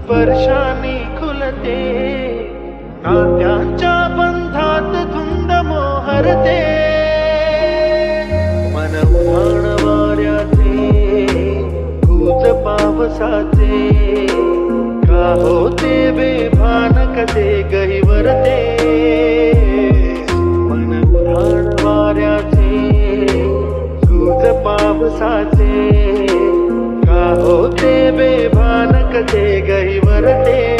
स्पर्शाने खुलते, नात्यांच्या बंधात धुंद मोहरते. मन उधाण वाऱ्याचे, गुज पावसाचे, का होते बेभान कसे गहिवरते. मन उधाण वाऱ्याचे, गुज पावसाचे, का होते बेभान कसे गहिवरते.